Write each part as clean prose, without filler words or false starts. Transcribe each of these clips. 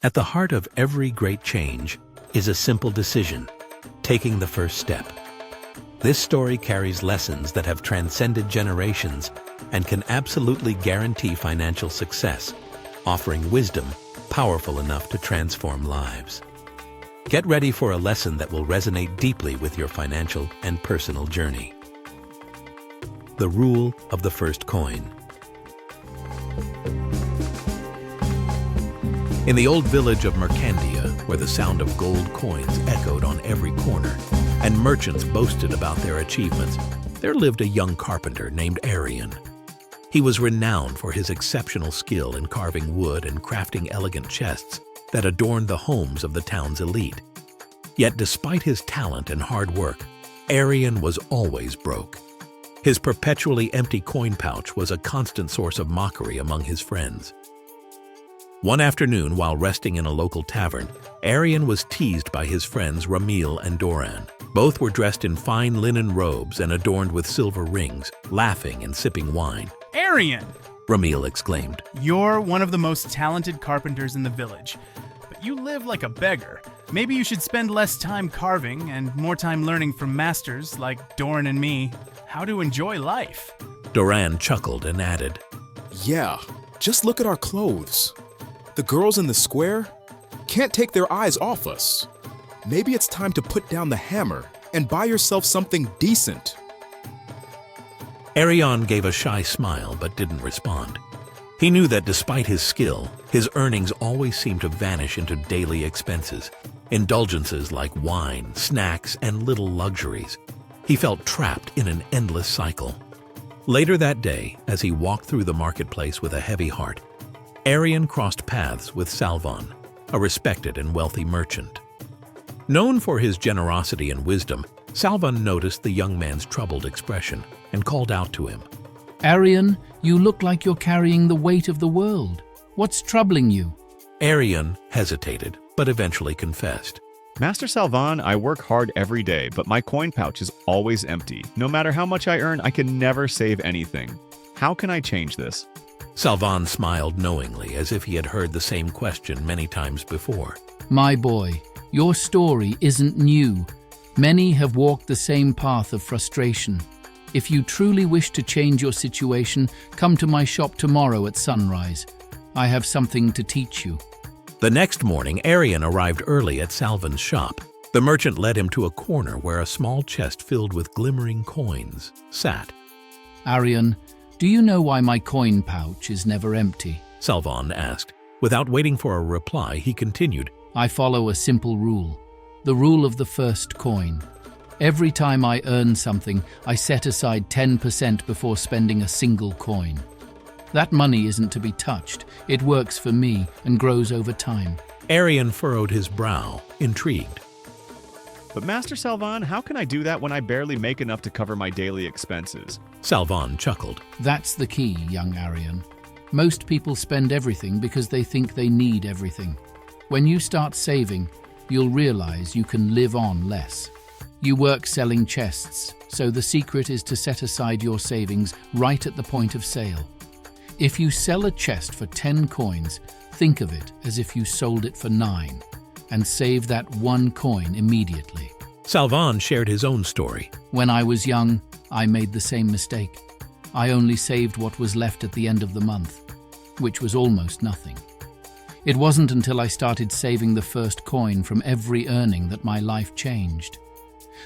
At the heart of every great change is a simple decision, taking the first step. This story carries lessons that have transcended generations and can absolutely guarantee financial success, offering wisdom powerful enough to transform lives. Get ready for a lesson that will resonate deeply with your financial and personal journey. The rule of the first coin. In the old village of Mercandia, where the sound of gold coins echoed on every corner, and merchants boasted about their achievements, there lived a young carpenter named Arion. He was renowned for his exceptional skill in carving wood and crafting elegant chests that adorned the homes of the town's elite. Yet despite his talent and hard work, Arion was always broke. His perpetually empty coin pouch was a constant source of mockery among his friends. One afternoon, while resting in a local tavern, Arion was teased by his friends Ramil and Doran. Both were dressed in fine linen robes and adorned with silver rings, laughing and sipping wine. Arion! Ramil exclaimed. You're one of the most talented carpenters in the village, but you live like a beggar. Maybe you should spend less time carving and more time learning from masters like Doran and me how to enjoy life. Doran chuckled and added, Yeah, just look at our clothes. The girls in the square can't take their eyes off us. Maybe it's time to put down the hammer and buy yourself something decent. Arion gave a shy smile but didn't respond. He knew that despite his skill, his earnings always seemed to vanish into daily expenses, indulgences like wine, snacks, and little luxuries. He felt trapped in an endless cycle. Later that day, as he walked through the marketplace with a heavy heart, Arion crossed paths with Salvan, a respected and wealthy merchant. Known for his generosity and wisdom, Salvan noticed the young man's troubled expression and called out to him. Arion, you look like you're carrying the weight of the world. What's troubling you? Arion hesitated, but eventually confessed. Master Salvan, I work hard every day, but my coin pouch is always empty. No matter how much I earn, I can never save anything. How can I change this? Salvan smiled knowingly, as if he had heard the same question many times before. My boy, your story isn't new. Many have walked the same path of frustration. If you truly wish to change your situation, come to my shop tomorrow at sunrise. I have something to teach you. The next morning, Arion arrived early at Salvan's shop. The merchant led him to a corner where a small chest filled with glimmering coins sat. Arion, do you know why my coin pouch is never empty? Salvan asked. Without waiting for a reply, he continued. I follow a simple rule, the rule of the first coin. Every time I earn something, I set aside 10% before spending a single coin. That money isn't to be touched. It works for me and grows over time. Arion furrowed his brow, intrigued. But Master Salvan, how can I do that when I barely make enough to cover my daily expenses? Salvan chuckled. That's the key, young Arion. Most people spend everything because they think they need everything. When you start saving, you'll realize you can live on less. You work selling chests, so the secret is to set aside your savings right at the point of sale. If you sell a chest for 10 coins, think of it as if you sold it for 9, and save that 1 coin immediately. Salvan shared his own story. When I was young, I made the same mistake. I only saved what was left at the end of the month, which was almost nothing. It wasn't until I started saving the first coin from every earning that my life changed.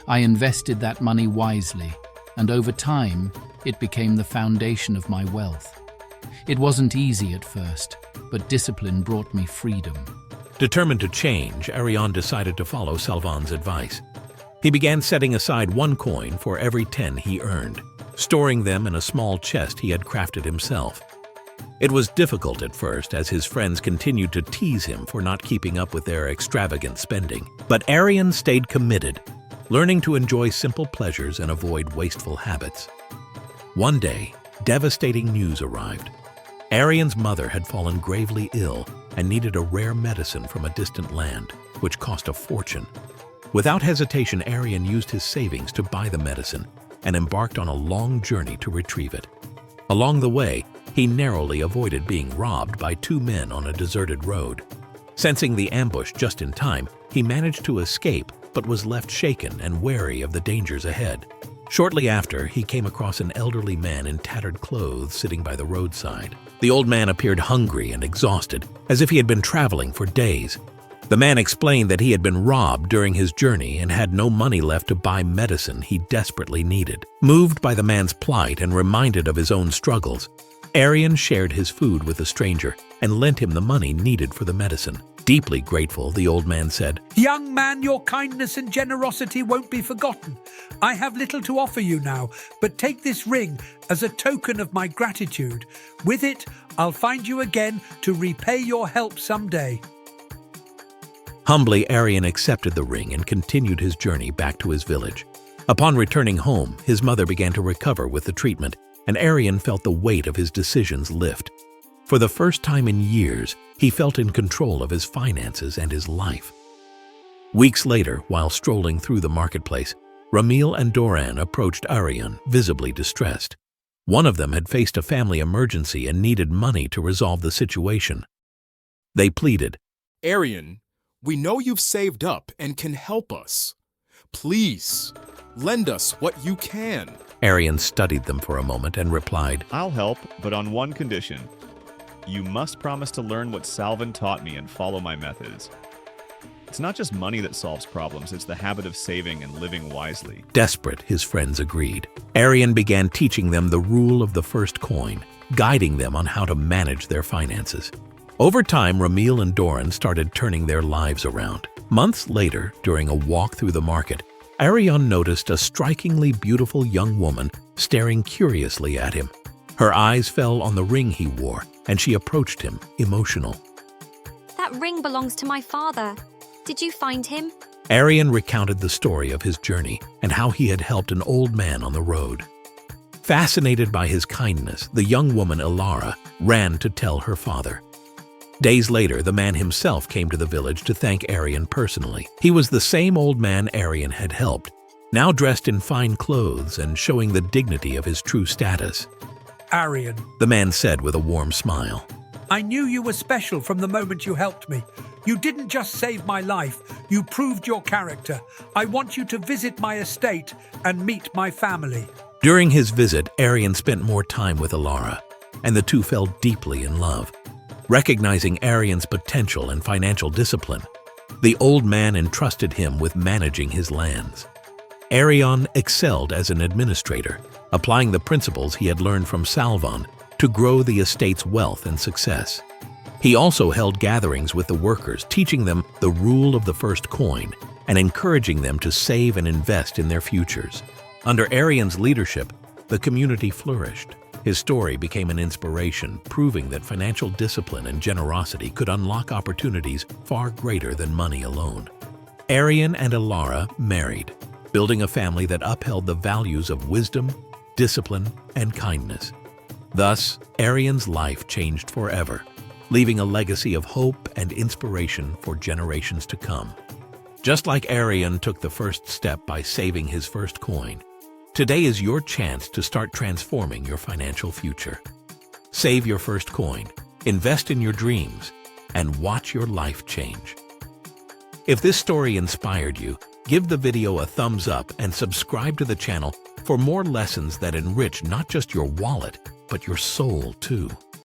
I invested that money wisely, and over time, it became the foundation of my wealth. It wasn't easy at first, but discipline brought me freedom. Determined to change, Arion decided to follow Salvan's advice. He began setting aside 1 coin for every 10 he earned, storing them in a small chest he had crafted himself. It was difficult at first, as his friends continued to tease him for not keeping up with their extravagant spending. But Arion stayed committed, learning to enjoy simple pleasures and avoid wasteful habits. One day, devastating news arrived. Arion's mother had fallen gravely ill and needed a rare medicine from a distant land, which cost a fortune. Without hesitation, Arion used his savings to buy the medicine and embarked on a long journey to retrieve it. Along the way, he narrowly avoided being robbed by 2 men on a deserted road. Sensing the ambush just in time, he managed to escape but was left shaken and wary of the dangers ahead. Shortly after, he came across an elderly man in tattered clothes sitting by the roadside. The old man appeared hungry and exhausted, as if he had been traveling for days. The man explained that he had been robbed during his journey and had no money left to buy medicine he desperately needed. Moved by the man's plight and reminded of his own struggles, Arian shared his food with the stranger and lent him the money needed for the medicine. Deeply grateful, the old man said, "Young man, your kindness and generosity won't be forgotten. I have little to offer you now, but take this ring as a token of my gratitude. With it, I'll find you again to repay your help someday." Humbly, Arian accepted the ring and continued his journey back to his village. Upon returning home, his mother began to recover with the treatment, and Arian felt the weight of his decisions lift. For the first time in years, he felt in control of his finances and his life. Weeks later, while strolling through the marketplace, Ramil and Doran approached Arian, visibly distressed. One of them had faced a family emergency and needed money to resolve the situation. They pleaded, Arian, we know you've saved up and can help us. Please, lend us what you can. Arian studied them for a moment and replied, I'll help, but on one condition. You must promise to learn what Salvan taught me and follow my methods. It's not just money that solves problems, it's the habit of saving and living wisely. Desperate, his friends agreed. Arian began teaching them the rule of the first coin, guiding them on how to manage their finances. Over time, Ramil and Doran started turning their lives around. Months later, during a walk through the market, Arian noticed a strikingly beautiful young woman staring curiously at him. Her eyes fell on the ring he wore, and she approached him, emotional. That ring belongs to my father. Did you find him? Arian recounted the story of his journey and how he had helped an old man on the road. Fascinated by his kindness, the young woman Ilara ran to tell her father. Days later, the man himself came to the village to thank Arian personally. He was the same old man Arian had helped, now dressed in fine clothes and showing the dignity of his true status. Arian, The man said with a warm smile. I knew you were special from the moment you helped me. You didn't just save my life, you proved your character. I want you to visit my estate and meet my family. During his visit, Arian spent more time with Ilara, and the two fell deeply in love. Recognizing Arian's potential and financial discipline, the old man entrusted him with managing his lands. Arian excelled as an administrator, applying the principles he had learned from Salvan to grow the estate's wealth and success. He also held gatherings with the workers, teaching them the rule of the first coin and encouraging them to save and invest in their futures. Under Arian's leadership, the community flourished. His story became an inspiration, proving that financial discipline and generosity could unlock opportunities far greater than money alone. Arian and Ilara married, building a family that upheld the values of wisdom, discipline, and kindness. Thus, Arian's life changed forever, leaving a legacy of hope and inspiration for generations to come. Just like Arian took the first step by saving his first coin, today is your chance to start transforming your financial future. Save your first coin, invest in your dreams, and watch your life change. If this story inspired you, give the video a thumbs up and subscribe to the channel for more lessons that enrich not just your wallet, but your soul too.